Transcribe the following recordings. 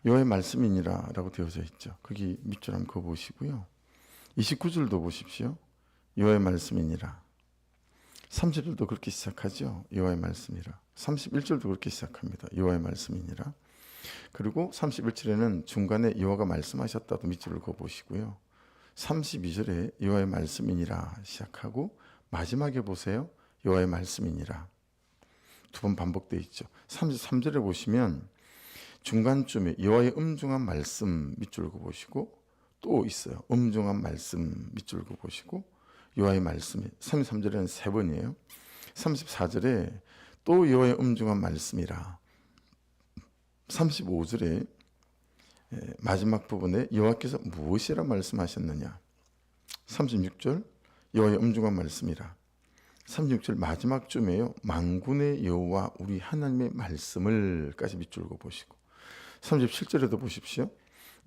여호와의 말씀이니라 라고 되어져 있죠. 거기 밑줄 한번 그어보시고요. 29절도 보십시오. 여호와의 말씀이니라. 30절도 그렇게 시작하죠. 여호와의 말씀이라. 31절도 그렇게 시작합니다. 여호와의 말씀이니라. 그리고 31절에는 중간에 여호와가 말씀하셨다도 밑줄을 그어보시고요. 32절에 여호와의 말씀이니라 시작하고 마지막에 보세요. 여호와의 말씀이니라. 두 번 반복되어 있죠. 33절에 보시면 중간쯤에 여호와의 음중한 말씀 밑줄 그어보시고 또 있어요. 음중한 말씀 밑줄 그어보시고 여호와의 말씀이 33절에는 세 번이에요. 34절에 또 여호와의 음중한 말씀이라. 35절에 마지막 부분에 여호와께서 무엇이라 말씀하셨느냐. 36절 여호와의 음중한 말씀이라. 36절 마지막 쯤에요. 만군의 여호와 우리 하나님의 말씀을까지 밑줄 그어보시고 37절에도 보십시오.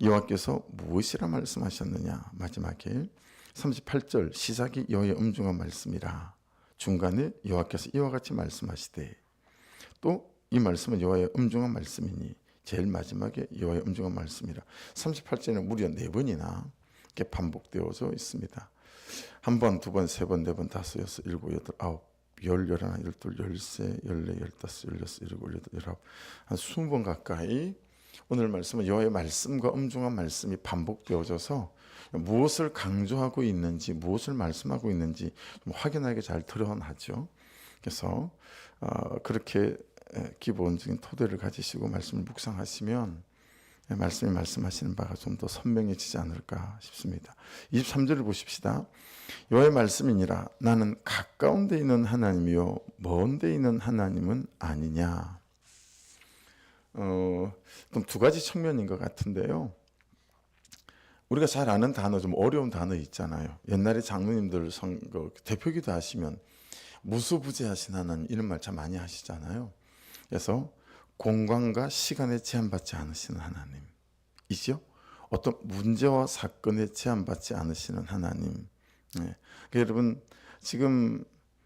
여호와께서 무엇이라 말씀하셨느냐. 마지막에 38절 시작이 여호와의 음중한 말씀이라. 중간에 여호와께서 이와 같이 말씀하시되 또 이 말씀은 여호와의 음중한 말씀이니 제일 마지막에 여호와의 음중한 말씀이라. 38절에는 무려 4번이나 이렇게 반복되어져 있습니다. 한 번, 두 번, 세 번, 네 번, 다섯, 여섯, 일곱, 여덟, 아홉, 열, 열하나, 열둘, 열세, 열네, 열다섯, 열여섯, 일곱, 여덟, 열아홉, 한 20번 가까이 오늘 말씀은 여호와의 말씀과 음중한 말씀이 반복되어져서 무엇을 강조하고 있는지, 무엇을 말씀하고 있는지 좀 확인하기 잘 드러나죠. 그래서 그렇게 기본적인 토대를 가지시고 말씀을 묵상하시면 말씀이 말씀하시는 바가 좀 더 선명해지지 않을까 싶습니다. 23절을 보십시다. 여호와의 말씀이니라. 나는 가까운 데 있는 하나님이요 먼 데 있는 하나님은 아니냐. 좀 두 가지 측면인 것 같은데요. 우리가 잘 아는 단어, 좀 어려운 단어 있잖아요. 옛날에 장로님들 대표기도 하시면 무소부재하신 하나님 이런 말 참 많이 하시잖아요. 그래서 공간과 시간에 제한받지 않으시는 하나님이죠. 어떤 문제와 사건에 제한받지 않으시는 하나님. 네. 그러니까 여러분 지금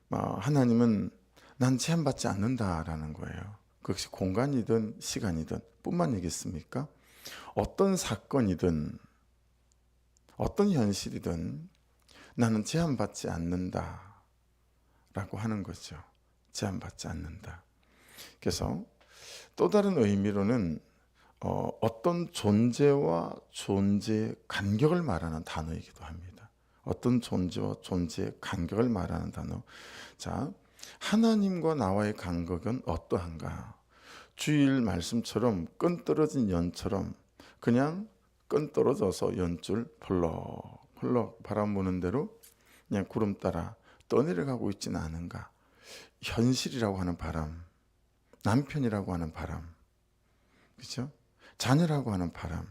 하나님은 난 제한받지 않는다라는 거예요. 그것이 공간이든 시간이든 뿐만이겠습니까? 어떤 사건이든 어떤 현실이든 나는 제한받지 않는다라고 하는 거죠. 제한받지 않는다. 그래서 또 다른 의미로는 어떤 존재와 존재의 간격을 말하는 단어이기도 합니다. 어떤 존재와 존재의 간격을 말하는 단어. 자, 하나님과 나와의 간격은 어떠한가? 주일 말씀처럼 끈 떨어진 연처럼 그냥 끈 떨어져서 연줄 펄럭펄럭 바람 부는 대로 그냥 구름 따라 떠내려가고 있지는 않은가? 현실이라고 하는 바람, 남편이라고 하는 바람, 그렇죠? 자녀라고 하는 바람,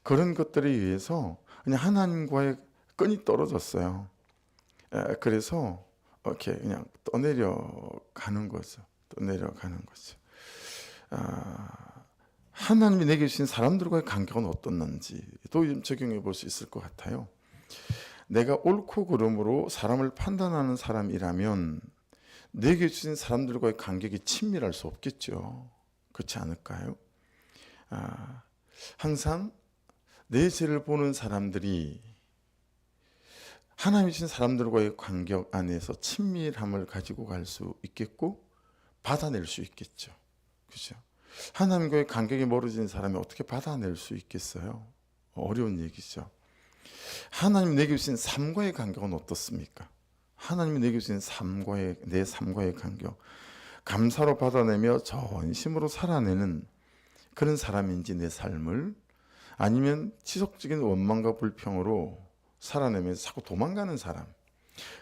그런 것들에 의해서 그냥 하나님과의 끈이 떨어졌어요. 그래서 이렇게 그냥 떠내려가는 거죠. 떠내려가는 거죠. 하나님이 내게 주신 사람들과의 관계는 어떻는지도 적용해 볼 수 있을 것 같아요. 내가 옳고 그름으로 사람을 판단하는 사람이라면 내게 주신 사람들과의 간격이 친밀할 수 없겠죠. 그렇지 않을까요? 항상 내 죄를 보는 사람들이 하나님이 주신 사람들과의 간격 안에서 친밀함을 가지고 갈 수 있겠고 받아낼 수 있겠죠. 그죠? 하나님과의 간격이 멀어진 사람이 어떻게 받아낼 수 있겠어요? 어려운 얘기죠. 하나님 내게 주신 삶과의 간격은 어떻습니까? 하나님이 내게 주신 내 삶과의 간격, 감사로 받아내며 전심으로 살아내는 그런 사람인지 내 삶을, 아니면 지속적인 원망과 불평으로 살아내면서 자꾸 도망가는 사람,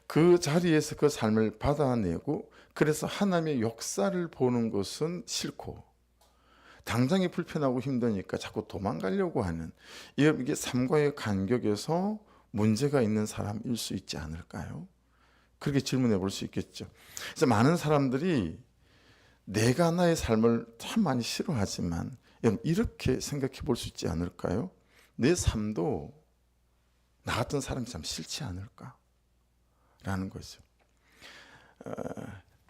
그 자리에서 그 삶을 받아내고 그래서 하나님의 역사를 보는 것은 싫고 당장이 불편하고 힘드니까 자꾸 도망가려고 하는, 이게 삶과의 간격에서 문제가 있는 사람일 수 있지 않을까요? 그렇게 질문해 볼 수 있겠죠. 그래서 많은 사람들이 내가 나의 삶을 참 많이 싫어하지만 이렇게 생각해 볼 수 있지 않을까요? 내 삶도 나 같은 사람이 참 싫지 않을까? 라는 거죠.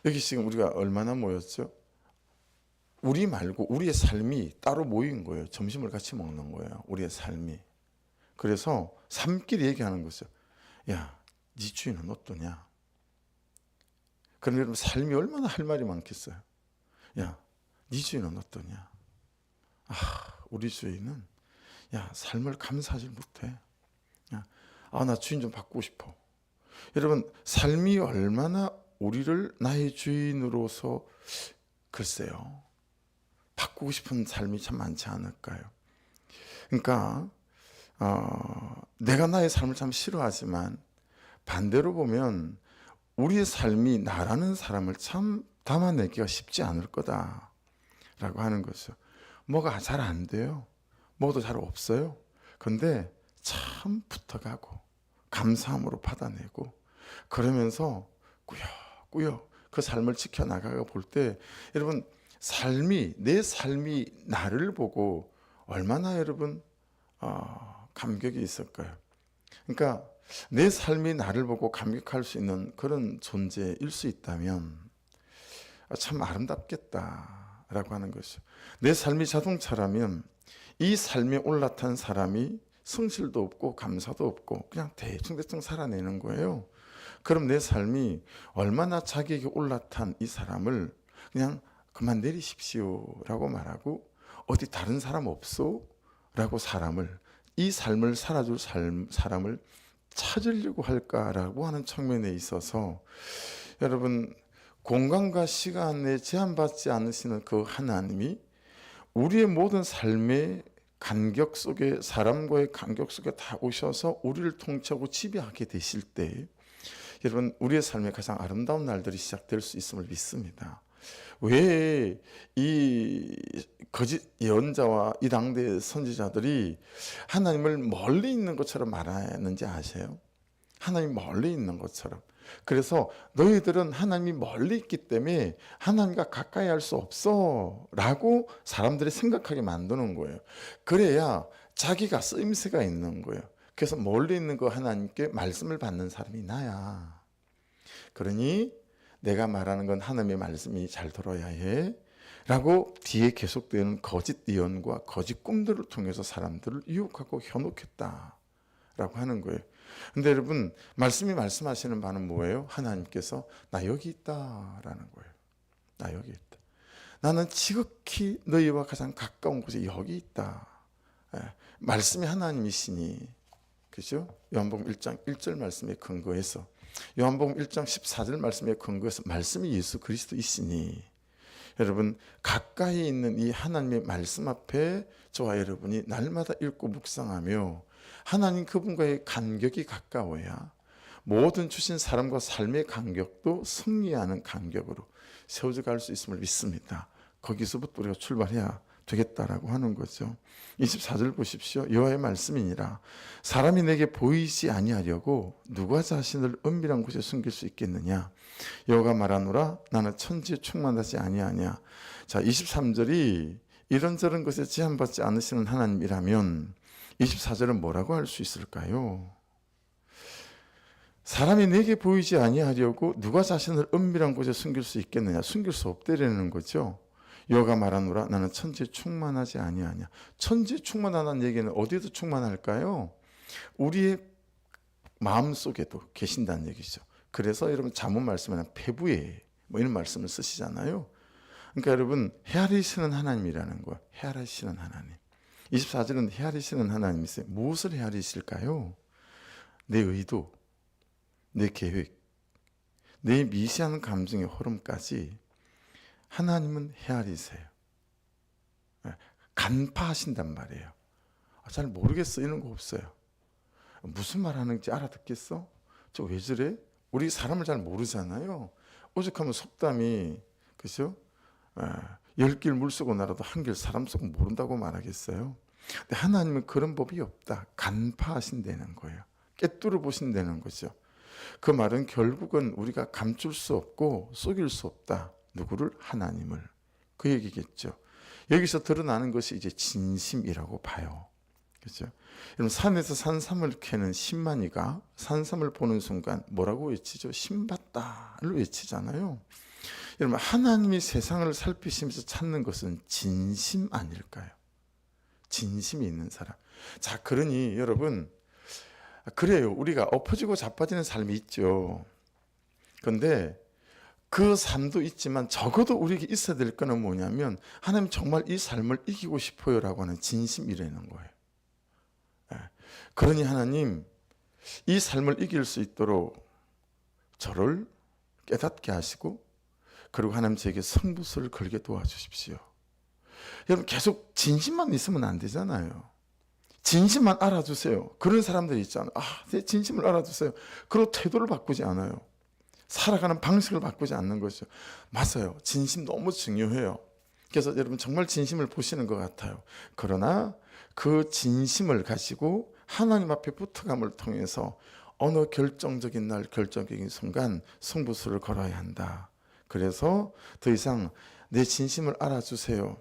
여기 지금 우리가 얼마나 모였죠? 우리 말고 우리의 삶이 따로 모인 거예요. 점심을 같이 먹는 거예요. 우리의 삶이. 그래서 삶끼리 얘기하는 거죠. 야, 네 주인은 어떠냐? 그럼 여러분 삶이 얼마나 할 말이 많겠어요. 야, 네 주인은 어떠냐? 아, 우리 주인은 야, 삶을 감사하지 못해. 야, 아, 나 주인 좀 바꾸고 싶어. 여러분 삶이 얼마나 우리를 나의 주인으로서 글쎄요. 바꾸고 싶은 삶이 참 많지 않을까요? 그러니까 내가 나의 삶을 참 싫어하지만 반대로 보면 우리의 삶이 나라는 사람을 참 담아내기가 쉽지 않을 거다라고 하는 거죠. 뭐가 잘 안 돼요. 뭐도 잘 없어요. 근데 참 붙어가고 감사함으로 받아내고 그러면서 꾸역꾸역 그 삶을 지켜나가가 볼 때 여러분 내 삶이 나를 보고 얼마나 여러분 감격이 있을까요? 그러니까 내 삶이 나를 보고 감격할 수 있는 그런 존재일 수 있다면 참 아름답겠다라고 하는 것이죠. 내 삶이 자동차라면 이 삶에 올라탄 사람이 성실도 없고 감사도 없고 그냥 대충대충 살아내는 거예요. 그럼 내 삶이 얼마나 자기에게 올라탄 이 사람을 그냥 그만 내리십시오라고 말하고 어디 다른 사람 없소? 라고 이 삶을 살아줄 사람을 찾으려고 할까라고 하는 측면에 있어서 여러분 공간과 시간에 제한받지 않으시는 그 하나님이 우리의 모든 삶의 간격 속에 사람과의 간격 속에 다 오셔서 우리를 통치하고 지배하게 되실 때 여러분 우리의 삶에 가장 아름다운 날들이 시작될 수 있음을 믿습니다. 왜 이 거짓 예언자와 이 당대 선지자들이 하나님을 멀리 있는 것처럼 말하는지 아세요? 하나님 멀리 있는 것처럼. 그래서 너희들은 하나님이 멀리 있기 때문에 하나님과 가까이 할 수 없어 라고 사람들이 생각하게 만드는 거예요. 그래야 자기가 쓰임새가 있는 거예요. 그래서 멀리 있는 그 하나님께 말씀을 받는 사람이 나야. 그러니 내가 말하는 건 하나님의 말씀이 잘 들어야 해 라고 뒤에 계속되는 거짓 예언과 거짓 꿈들을 통해서 사람들을 유혹하고 현혹했다 라고 하는 거예요. 근데 여러분 말씀이 말씀하시는 바는 뭐예요? 하나님께서 나 여기 있다라는 거예요. 나 여기 있다. 나는 지극히 너희와 가장 가까운 곳에 여기 있다. 말씀이 하나님이시니 그죠? 요한복음 1장 1절 말씀에 근거해서 요한복음 1장 14절 말씀에 근거해서 말씀이 예수 그리스도이시니 여러분 가까이 있는 이 하나님의 말씀 앞에 저와 여러분이 날마다 읽고 묵상하며 하나님 그분과의 간격이 가까워야 모든 주신 사람과 삶의 간격도 승리하는 간격으로 세워져 갈 수 있음을 믿습니다. 거기서부터 우리가 출발해야 되겠다라고 하는 거죠. 24절 보십시오. 여호와의 말씀이니라 사람이 내게 보이지 아니하려고 누가 자신을 은밀한 곳에 숨길 수 있겠느냐. 여호와가 말하노라 나는 천지에 충만하지 아니하냐. 자 23절이 이런저런 것에 제한받지 않으시는 하나님이라면 24절은 뭐라고 할 수 있을까요? 사람이 내게 보이지 아니하려고 누가 자신을 은밀한 곳에 숨길 수 있겠느냐. 숨길 수 없다라는 거죠. 여호와가 말하노라 나는 천지에 충만하지 아니하냐. 천지에 충만하다는 얘기는 어디에도 충만할까요? 우리의 마음속에도 계신다는 얘기죠. 그래서 여러분 잠언 말씀에는 폐부에 뭐 이런 말씀을 쓰시잖아요. 그러니까 여러분 헤아리시는 하나님이라는 거예요. 헤아리시는 하나님. 24절은 헤아리시는 하나님이세요. 무엇을 헤아리실까요? 내 의도, 내 계획, 내 미시한 감정의 흐름까지 하나님은 헤아리세요. 간파하신단 말이에요. 잘 모르겠어 이런 거 없어요. 무슨 말 하는지 알아듣겠어? 저 왜 저래? 우리 사람을 잘 모르잖아요. 오죽하면 속담이 그죠? 10길 물 쓰고 나라도 한 길 사람 쓰고 모른다고 말하겠어요. 근데 하나님은 그런 법이 없다. 간파하신다는 거예요. 꿰뚫어 보신다는 거죠. 그 말은 결국은 우리가 감출 수 없고 속일 수 없다. 누구를? 하나님을. 그 얘기겠죠. 여기서 드러나는 것이 이제 진심이라고 봐요. 그렇죠? 여러분 산에서 산삼을 캐는 신만이가 산삼을 보는 순간 뭐라고 외치죠? 신받다를 외치잖아요. 여러분, 하나님이 세상을 살피시면서 찾는 것은 진심 아닐까요? 진심이 있는 사람. 자, 그러니 여러분, 그래요. 우리가 엎어지고 자빠지는 삶이 있죠. 그런데 그 삶도 있지만 적어도 우리에게 있어야 될 거는 뭐냐면, 하나님 정말 이 삶을 이기고 싶어요라고 하는 진심이라는 거예요. 그러니 하나님, 이 삶을 이길 수 있도록 저를 깨닫게 하시고, 그리고 하나님 저에게 승부수를 걸게 도와주십시오. 여러분, 계속 진심만 있으면 안 되잖아요. 진심만 알아주세요. 그런 사람들이 있잖아요. 내 진심을 알아주세요. 그리고 태도를 바꾸지 않아요. 살아가는 방식을 바꾸지 않는 것이죠. 맞아요. 진심 너무 중요해요. 그래서 여러분, 정말 진심을 보시는 것 같아요. 그러나 그 진심을 가지고 하나님 앞에 붙어감을 통해서 어느 결정적인 날, 결정적인 순간 승부수를 걸어야 한다. 그래서 더 이상 내 진심을 알아주세요.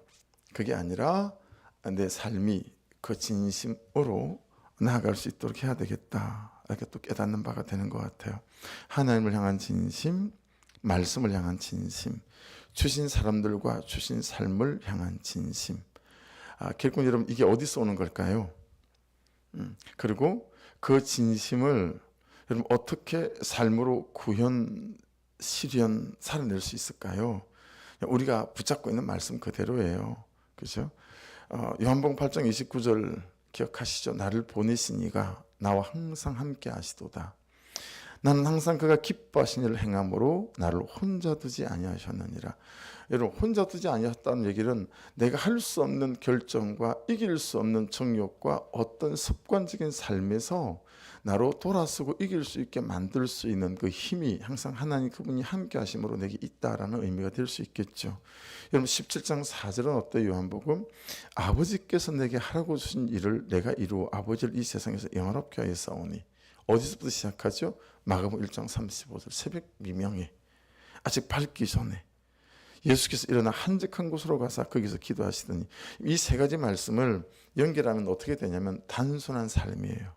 그게 아니라 내 삶이 그 진심으로 나아갈 수 있도록 해야 되겠다. 이렇게 또 깨닫는 바가 되는 것 같아요. 하나님을 향한 진심, 말씀을 향한 진심, 주신 사람들과 주신 삶을 향한 진심. 결국 여러분, 이게 어디서 오는 걸까요? 그리고 그 진심을 여러분 어떻게 삶으로 구현, 실현, 살아낼 수 있을까요? 우리가 붙잡고 있는 말씀 그대로예요. 그죠? 요한복음 8장 29절 기억하시죠? 나를 보내신 이가 나와 항상 함께 하시도다. 나는 항상 그가 기뻐하신 일을 행함으로 나를 혼자 두지 아니하셨느니라. 여러분, 혼자 두지 아니하셨다는 얘기는 내가 할 수 없는 결정과 이길 수 없는 정욕과 어떤 습관적인 삶에서 나로 돌아서고 이길 수 있게 만들 수 있는 그 힘이 항상 하나님 그분이 함께 하심으로 내게 있다라는 의미가 될 수 있겠죠. 여러분, 17장 4절은 어때요? 요한복음, 아버지께서 내게 하라고 주신 일을 내가 이루어 아버지를 이 세상에서 영화롭게 하여 싸우니. 어디서부터 시작하죠? 마가복음 1장 35절, 새벽 미명에 아직 밝기 전에 예수께서 일어나 한적한 곳으로 가서 거기서 기도하시더니, 이 세 가지 말씀을 연결하면 어떻게 되냐면 단순한 삶이에요.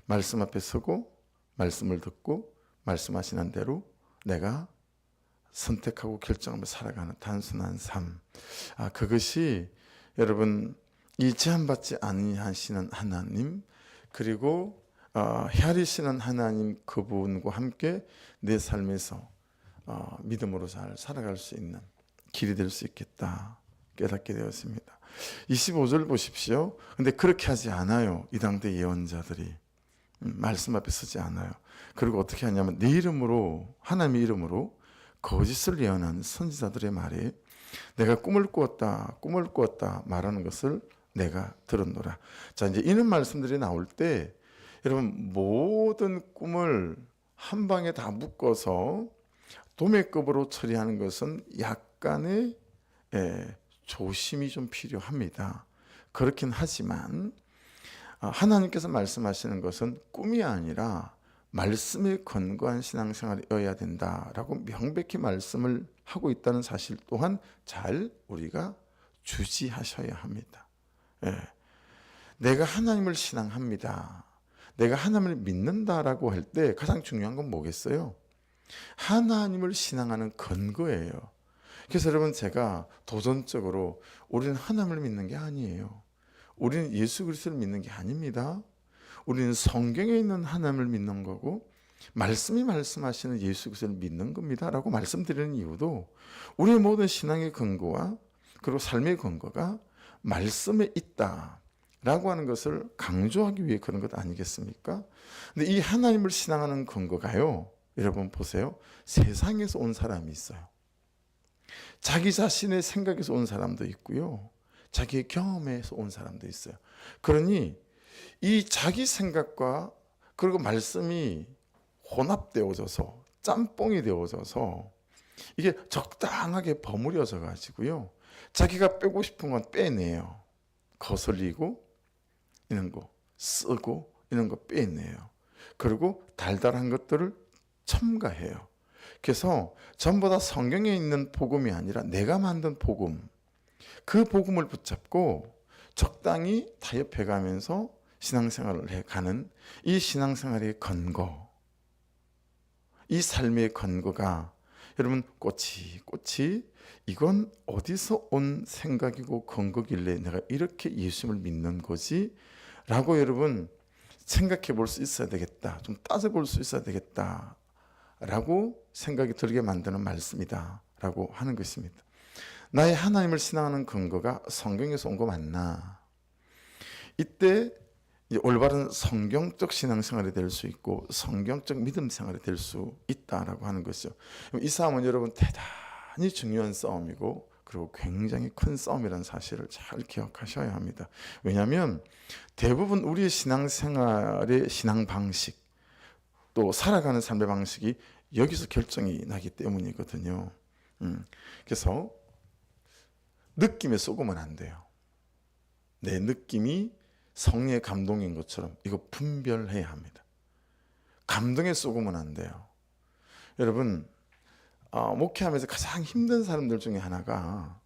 말씀 앞에 서고 말씀을 듣고 말씀하시는 대로 내가 선택하고 결정하며 살아가는 단순한 삶. 그것이 여러분, 이 제한받지 아니하시는 하나님, 그리고 헤아리시는 하나님 그분과 함께 내 삶에서 믿음으로 잘 살아갈 수 있는 길이 될 수 있겠다 깨닫게 되었습니다. 25절 보십시오. 근데 그렇게 하지 않아요. 이 당대 예언자들이 말씀 앞에 서지 않아요. 그리고 어떻게 하냐면 내 이름으로, 하나님의 이름으로 거짓을 예언하는 선지자들의 말에 내가 꿈을 꾸었다 말하는 것을 내가 들었노라. 자, 이제 이런 말씀들이 나올 때 여러분, 모든 꿈을 한 방에 다 묶어서 도매급으로 처리하는 것은 약간의 조심이 좀 필요합니다. 그렇긴 하지만 하나님께서 말씀하시는 것은 꿈이 아니라 말씀에 근거한 신앙생활이어야 된다라고 명백히 말씀을 하고 있다는 사실 또한 잘 우리가 주지하셔야 합니다. 내가 하나님을 신앙합니다. 내가 하나님을 믿는다라고 할 때 가장 중요한 건 뭐겠어요? 하나님을 신앙하는 근거예요. 그래서 여러분, 제가 도전적으로 우리는 하나님을 믿는 게 아니에요. 우리는 예수 그리스도를 믿는 게 아닙니다. 우리는 성경에 있는 하나님을 믿는 거고 말씀이 말씀하시는 예수 그리스도를 믿는 겁니다 라고 말씀드리는 이유도 우리의 모든 신앙의 근거와 그리고 삶의 근거가 말씀에 있다 라고 하는 것을 강조하기 위해 그런 것 아니겠습니까? 근데 이 하나님을 신앙하는 근거가요, 여러분 보세요. 세상에서 온 사람이 있어요. 자기 자신의 생각에서 온 사람도 있고요, 자기의 경험에서 온 사람도 있어요. 그러니 이 자기 생각과 그리고 말씀이 혼합되어져서 짬뽕이 되어져서 이게 적당하게 버무려져 가지고요, 자기가 빼고 싶은 건 빼내요. 거슬리고 이런 거 쓰고 이런 거 빼내요. 그리고 달달한 것들을 첨가해요. 그래서 전부 다 성경에 있는 복음이 아니라 내가 만든 복음, 그 복음을 붙잡고 적당히 타협해가면서 신앙생활을 해가는 이 신앙생활의 근거, 이 삶의 근거가 여러분 꼬치 이건 어디서 온 생각이고 근거길래 내가 이렇게 예수님을 믿는 거지? 라고 여러분 생각해 볼 수 있어야 되겠다. 좀 따져볼 수 있어야 되겠다. 라고 생각이 들게 만드는 말씀이다. 라고 하는 것입니다. 나의 하나님을 신앙하는 근거가 성경에서 온 거 맞나? 이때 올바른 성경적 신앙생활이 될 수 있고 성경적 믿음 생활이 될 수 있다라고 하는 것이죠. 이 싸움은 여러분 대단히 중요한 싸움이고 그리고 굉장히 큰 싸움이라는 사실을 잘 기억하셔야 합니다. 왜냐하면 대부분 우리의 신앙생활의 신앙 방식 또 살아가는 삶의 방식이 여기서 결정이 나기 때문이거든요. 그래서 느낌에 쏘고는 안 돼요. 내 느낌이 성령의 감동인 것처럼 이거 분별해야 합니다. 감동에 쏘고는 안 돼요. 여러분 목회하면서 가장 힘든 사람들 중에 하나가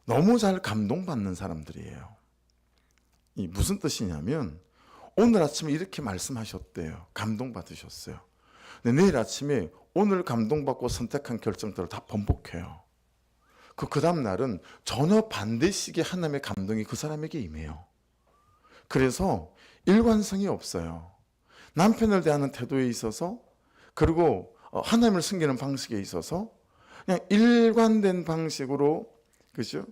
너무 잘 감동받는 사람들이에요. 이 무슨 뜻이냐면 오늘 아침에 이렇게 말씀하셨대요. 감동받으셨어요. 근데 내일 아침에 오늘 감동받고 선택한 결정들을 다 번복해요. 그 다음 날은 전혀 반대식의 하나님의 감동이 그 사람에게 임해요. 그래서 일관성이 없어요. 남편을 대하는 태도에 있어서 그리고 하나님을 섬기는 방식에 있어서 그냥 일관된 방식으로 그죠?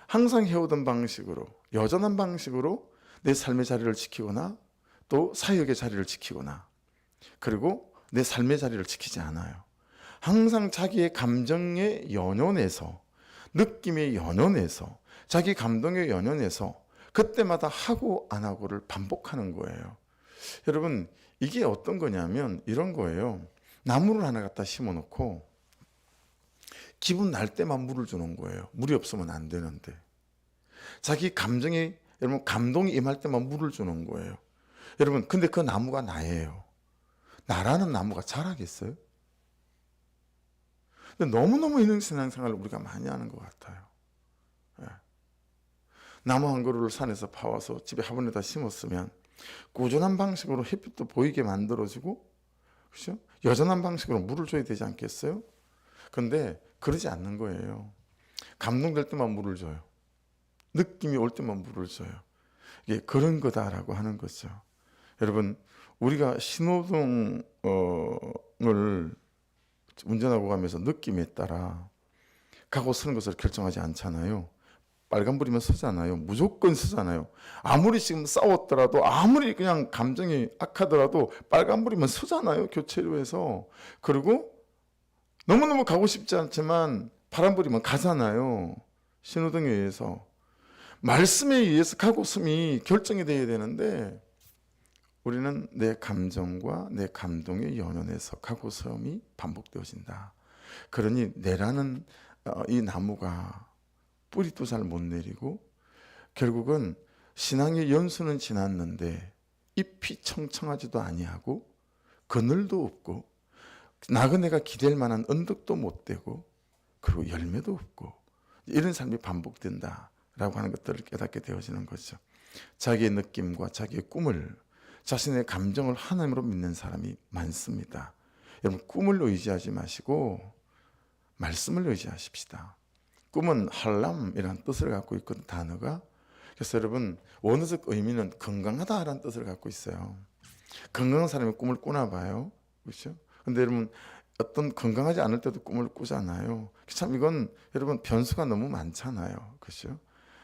항상 해오던 방식으로 여전한 방식으로 내 삶의 자리를 지키거나 또 사역의 자리를 지키거나 그리고 내 삶의 자리를 지키지 않아요. 항상 자기의 감정에 연연해서 느낌에 연연해서 자기 감동에 연연해서 그때마다 하고 안 하고를 반복하는 거예요. 여러분 이게 어떤 거냐면 이런 거예요. 나무를 하나 갖다 심어놓고 기분 날 때만 물을 주는 거예요. 물이 없으면 안 되는데 자기 감정에 여러분 감동이 임할 때만 물을 주는 거예요. 여러분 근데 그 나무가 나예요. 나라는 나무가 자라겠어요? 근데 너무너무 이런 신앙생활을 우리가 많이 하는 것 같아요. 예. 나무 한 그루를 산에서 파와서 집에 화분에다 심었으면 꾸준한 방식으로 햇빛도 보이게 만들어주고 그렇죠? 여전한 방식으로 물을 줘야 되지 않겠어요? 근데 그러지 않는 거예요. 감동될 때만 물을 줘요. 느낌이 올 때만 물을 줘요. 이게 그런 거다라고 하는 거죠. 여러분 우리가 신호등을 운전하고 가면서 느낌에 따라 가고 서는 것을 결정하지 않잖아요. 빨간불이면 서잖아요. 무조건 서잖아요. 아무리 지금 싸웠더라도 아무리 그냥 감정이 악하더라도 빨간불이면 서잖아요. 교체로해서. 그리고 너무너무 가고 싶지 않지만 파란불이면 가잖아요. 신호등에 의해서. 말씀에 의해서 가고 섬이 결정이 돼야 되는데 우리는 내 감정과 내 감동에 연연해서 가고 섬이 반복되어진다. 그러니 내라는 이 나무가 뿌리도 잘 못 내리고 결국은 신앙의 연수는 지났는데 잎이 청청하지도 아니하고 그늘도 없고 나그네가 기댈 만한 언덕도 못 되고 그리고 열매도 없고 이런 삶이 반복된다라고 하는 것들을 깨닫게 되어지는 거죠. 자기의 느낌과 자기의 꿈을 자신의 감정을 하나님으로 믿는 사람이 많습니다. 여러분 꿈을 의지하지 마시고 말씀을 의지하십시다. 꿈은 할람이라는 뜻을 갖고 있거든 단어가. 그래서 여러분 원어적 의미는 건강하다라는 뜻을 갖고 있어요. 건강한 사람이 꿈을 꾸나 봐요. 그렇죠? 근데 여러분 어떤 건강하지 않을 때도 꿈을 꾸잖아요. 참 이건 여러분 변수가 너무 많잖아요. 그렇죠?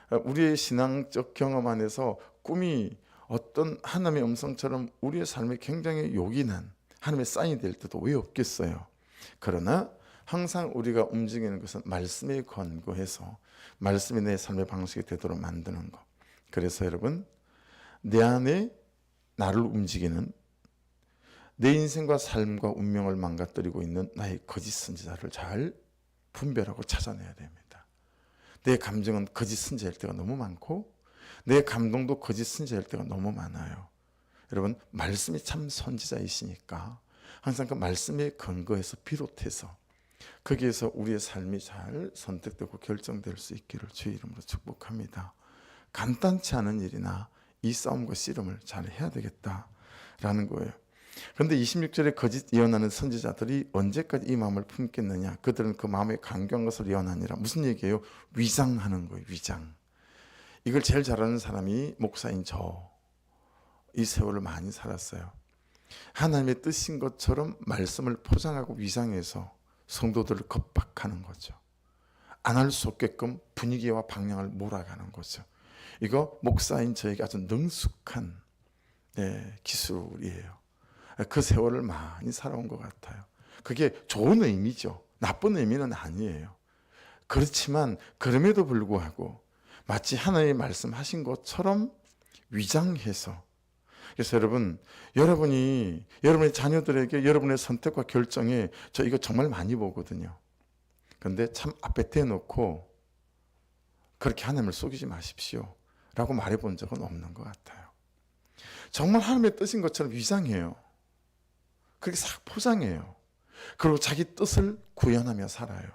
우리의 신앙적 경험 안에서 꿈이 어떤 하나님의 음성처럼 우리의 삶에 굉장히 요긴한 하나님의 사인이 될 때도 왜 없겠어요. 그러나 항상 우리가 움직이는 것은 말씀에 근거해서 말씀이 내 삶의 방식이 되도록 만드는 것. 그래서 여러분 내 안에 나를 움직이는 내 인생과 삶과 운명을 망가뜨리고 있는 나의 거짓 선지자를 잘 분별하고 찾아내야 됩니다. 내 감정은 거짓 선지자일 때가 너무 많고 내 감동도 거짓 선지자일 때가 너무 많아요. 여러분 말씀이 참 선지자이시니까 항상 그 말씀에 근거해서 비롯해서 거기에서 우리의 삶이 잘 선택되고 결정될 수 있기를 주의 이름으로 축복합니다. 간단치 않은 일이나 이 싸움과 씨름을 잘 해야 되겠다라는 거예요. 그런데 26절에 거짓 예언하는 선지자들이 언제까지 이 마음을 품겠느냐? 그들은 그 마음에 강경한 것을 예언하니라. 무슨 얘기예요? 위장하는 거예요. 위장. 이걸 제일 잘하는 사람이 목사인 이 세월을 많이 살았어요. 하나님의 뜻인 것처럼 말씀을 포장하고 위장해서 성도들을 겁박하는 거죠. 안 할 수 없게끔 분위기와 방향을 몰아가는 거죠. 이거 목사인 저에게 아주 능숙한 기술이에요. 그 세월을 많이 살아온 것 같아요. 그게 좋은 의미죠. 나쁜 의미는 아니에요. 그렇지만 그럼에도 불구하고 마치 하나님의 말씀하신 것처럼 위장해서, 그래서 여러분이 여러분의 자녀들에게 여러분의 선택과 결정에 저 이거 정말 많이 보거든요. 그런데 참 앞에 대놓고 그렇게 하나님을 속이지 마십시오 라고 말해본 적은 없는 것 같아요. 정말 하나님의 뜻인 것처럼 위장해요. 그렇게 싹 포장해요. 그리고 자기 뜻을 구현하며 살아요.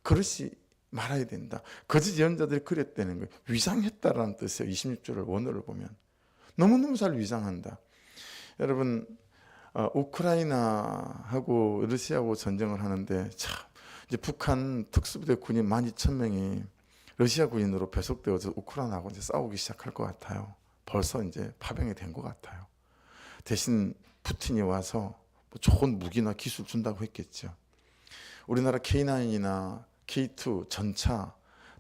그릇이 말아야 된다. 거짓 예언자들이 그랬다는 거예요. 위장했다라는 뜻이에요. 26절을 원어를 보면 너무너무 잘 위장한다. 여러분, 우크라이나하고 러시아하고 전쟁을 하는데 참 이제 북한 특수부대 군인 12,000명이 러시아 군인으로 배속되어서 우크라이나하고 이제 싸우기 시작할 것 같아요. 벌써 이제 파병이 된 것 같아요. 대신 푸틴이 와서 뭐 좋은 무기나 기술 준다고 했겠죠. 우리나라 K9이나 K2 전차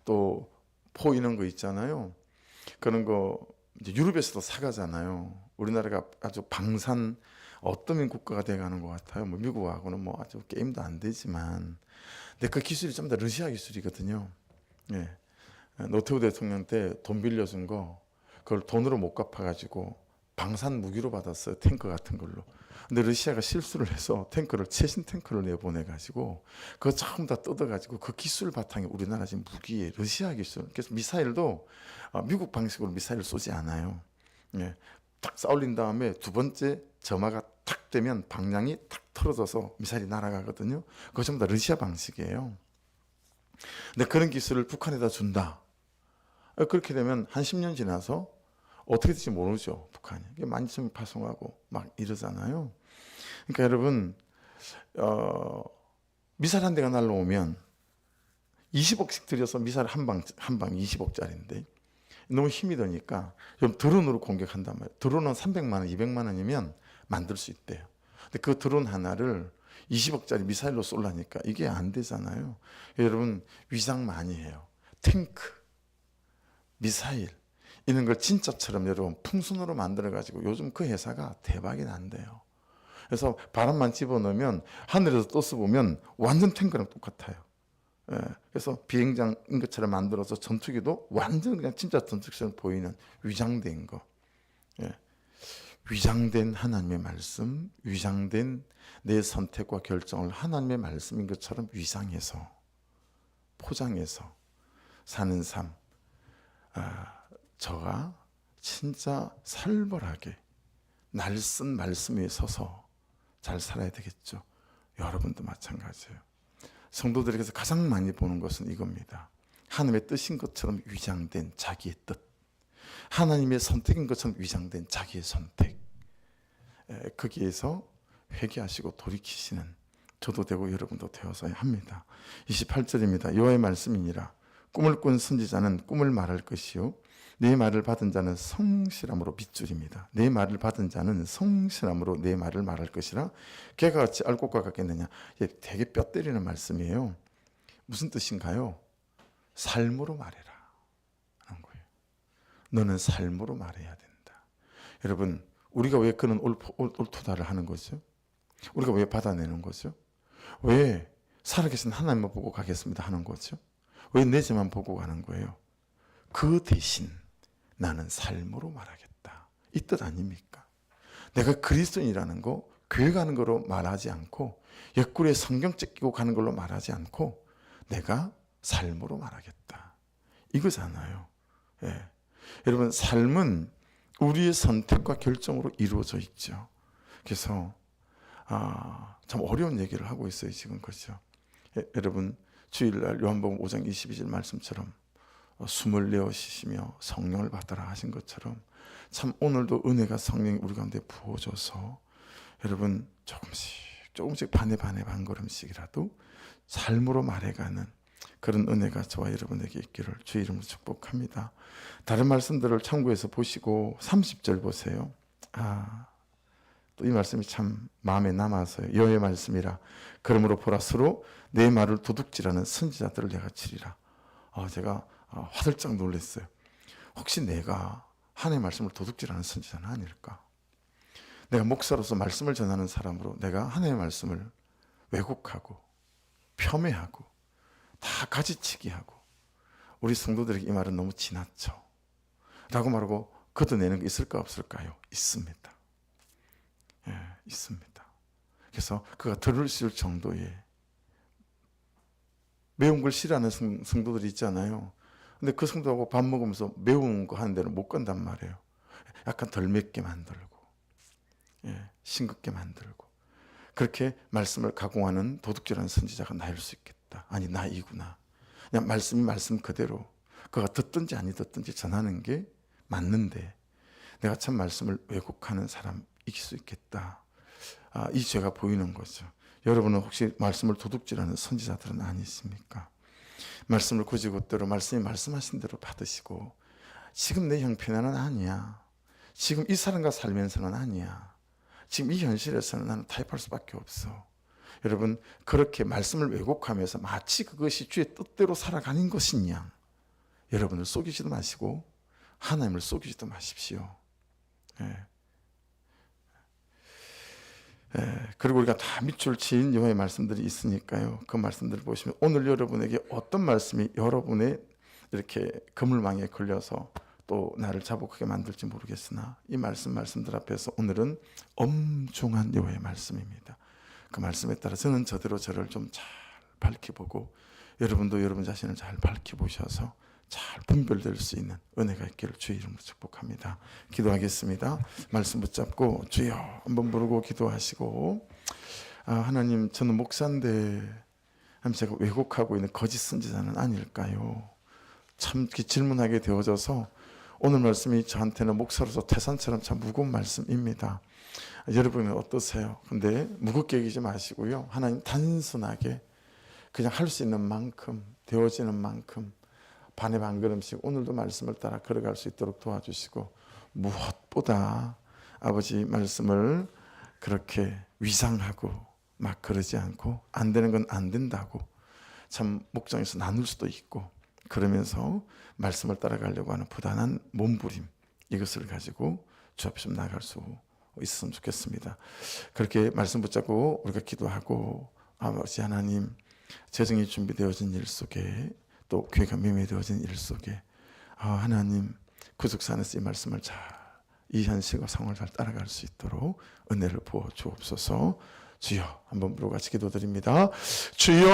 또 포 이런 거 있잖아요. 그런 거 이제 유럽에서도 사가잖아요. 우리나라가 아주 방산 어떠면 국가가 돼가는 것 같아요. 뭐 미국하고는 뭐 아주 게임도 안 되지만, 근데 그 기술이 좀 더 러시아 기술이거든요. 예. 노태우 대통령 때 돈 빌려준 거 그걸 돈으로 못 갚아가지고 방산 무기로 받았어요. 탱크 같은 걸로. 근데 러시아가 실수를 해서 최신 탱크를 내보내가지고 그거 전부 다 뜯어가지고 그 기술 바탕이 우리나라 지금 무기에 러시아 기술. 그래서 미사일도 미국 방식으로 미사일을 쏘지 않아요. 예. 딱 쏴올린 다음에 두 번째 점화가 탁 되면 방향이 탁 틀어져서 미사일이 날아가거든요. 그거 전부 다 러시아 방식이에요. 근데 그런 기술을 북한에다 준다. 그렇게 되면 한 10년 지나서 어떻게 될지 모르죠. 북한이. 많이 좀 파송하고 막 이러잖아요. 그러니까 여러분, 미사일 한 대가 날라오면 20억씩 들여서 미사일 한 방 20억짜리인데 너무 힘이 드니까 좀 드론으로 공격한단 말이에요. 드론은 300만 원, 200만 원이면 만들 수 있대요. 근데 그 드론 하나를 20억짜리 미사일로 쏠라니까 이게 안 되잖아요. 여러분, 위장 많이 해요. 탱크, 미사일 이런 걸 진짜처럼 여러분 풍선으로 만들어 가지고 요즘 그 회사가 대박이 난대요. 그래서 바람만 집어넣으면 하늘에서 떠서 보면 완전 탱크랑 똑같아요. 예, 그래서 비행장인 것처럼 만들어서 전투기도 완전 그냥 진짜 전투기처럼 보이는 위장된 거. 예, 위장된 하나님의 말씀, 위장된 내 선택과 결정을 하나님의 말씀인 것처럼 위장해서 포장해서 사는 삶. 저가 진짜 살벌하게 날 쓴 말씀 위에 서서 잘 살아야 되겠죠. 여러분도 마찬가지예요. 성도들에게서 가장 많이 보는 것은 이겁니다. 하나님의 뜻인 것처럼 위장된 자기의 뜻, 하나님의 선택인 것처럼 위장된 자기의 선택, 거기에서 회개하시고 돌이키시는 저도 되고 여러분도 되어서야 합니다. 28절입니다. 여호와의 말씀이니라. 꿈을 꾼 선지자는 꿈을 말할 것이요 내 말을 받은 자는 성실함으로 밑줄입니다. 내 말을 받은 자는 성실함으로 내 말을 말할 것이라. 개가 같이 알곡과 같겠느냐. 되게 뼈 때리는 말씀이에요. 무슨 뜻인가요? 삶으로 말해라 하는 거예요. 너는 삶으로 말해야 된다. 여러분, 우리가 왜 그런 옳도다를 하는 거죠? 우리가 왜 받아내는 거죠? 왜 살아계신 하나님만 보고 가겠습니다 하는 거죠? 왜 내 죄만 보고 가는 거예요? 그 대신 나는 삶으로 말하겠다. 이 뜻 아닙니까? 내가 그리스도인이라는 거 교회 가는 거로 말하지 않고 옆구리에 성경 찍고 가는 걸로 말하지 않고 내가 삶으로 말하겠다. 이거잖아요. 예. 여러분, 삶은 우리의 선택과 결정으로 이루어져 있죠. 그래서 참 어려운 얘기를 하고 있어요. 지금 그렇죠. 여러분, 주일날 요한복음 5장 22절 말씀처럼 숨을 내어 쉬시며 성령을 받으라 하신 것처럼 참 오늘도 은혜가 성령이 우리 가운데 부어져서 여러분 조금씩 반에 반 걸음씩이라도 삶으로 말해가는 그런 은혜가 저와 여러분에게 있기를 주의 이름으로 축복합니다. 다른 말씀들을 참고해서 보시고 30절 보세요. 또 이 말씀이 참 마음에 남아서요. 여호와의 말씀이라. 그러므로 보라, 서로 내 말을 도둑질하는 선지자들을 내가 치리라. 제가 화들짝 놀랐어요. 혹시 내가 하나님의 말씀을 도둑질하는 선지자는 아닐까? 내가 목사로서 말씀을 전하는 사람으로 내가 하나님의 말씀을 왜곡하고 폄훼하고 다 가지치기 하고 우리 성도들에게 이 말은 너무 지나쳐 라고 말하고 걷어내는 게 있을까 없을까요? 있습니다. 있습니다. 그래서 그가 들을 수 있을 정도의 매운 걸 싫어하는 성도들이 있잖아요. 근데 그 성도하고 밥 먹으면서 매운 거 하는 데는 못 간단 말이에요. 약간 덜 맵게 만들고 싱겁게 만들고 그렇게 말씀을 가공하는 도둑질하는 선지자가 나일 수 있겠다. 아니 나이구나. 그냥 말씀이 말씀 그대로 그가 듣든지 아니 듣든지 전하는 게 맞는데 내가 참 말씀을 왜곡하는 사람일 수 있겠다. 이 죄가 보이는 거죠. 여러분은 혹시 말씀을 도둑질하는 선지자들은 아니십니까? 말씀을 곧이곧대로 말씀이 말씀하신 대로 받으시고 지금 내 형편은 아니야. 지금 이 사람과 살면서는 아니야. 지금 이 현실에서는 나는 타협할 수밖에 없어. 여러분 그렇게 말씀을 왜곡하면서 마치 그것이 주의 뜻대로 살아가는 것이냐. 여러분을 속이지도 마시고 하나님을 속이지도 마십시오. 그리고 우리가 다 밑줄 친 여호와의 말씀들이 있으니까요. 그 말씀들을 보시면 오늘 여러분에게 어떤 말씀이 여러분의 이렇게 그물망에 걸려서 또 나를 자복하게 만들지 모르겠으나 이 말씀들 앞에서 오늘은 엄중한 여호와의 말씀입니다. 그 말씀에 따라 저는 저대로 저를 좀 잘 밝혀보고 여러분도 여러분 자신을 잘 밝혀보셔서 잘 분별될 수 있는 은혜가 있기를 주의 이름으로 축복합니다. 기도하겠습니다. 말씀 붙잡고 주여 한번 부르고 기도하시고 하나님 저는 목사인데 제가 왜곡하고 있는 거짓 선지자는 아닐까요? 참 질문하게 되어져서 오늘 말씀이 저한테는 목사로서 태산처럼 참 무거운 말씀입니다. 여러분은 어떠세요? 근데 무겁게 여기지 마시고요. 하나님 단순하게 그냥 할 수 있는 만큼 되어지는 만큼 반에 반 걸음씩 오늘도 말씀을 따라 걸어갈 수 있도록 도와주시고 무엇보다 아버지 말씀을 그렇게 위상하고 막 그러지 않고 안 되는 건 안 된다고 참 목장에서 나눌 수도 있고 그러면서 말씀을 따라가려고 하는 부단한 몸부림 이것을 가지고 주 앞에 좀 나갈 수 있었으면 좋겠습니다. 그렇게 말씀 붙잡고 우리가 기도하고 아버지 하나님 재정이 준비되어진 일 속에 또 교회가 매매되어진 일 속에 하나님 구속사 안에서 이 말씀을 잘 이 현실과 상황을 잘 따라갈 수 있도록 은혜를 부어 주옵소서. 주여 한번 부르고 같이 기도드립니다. 주여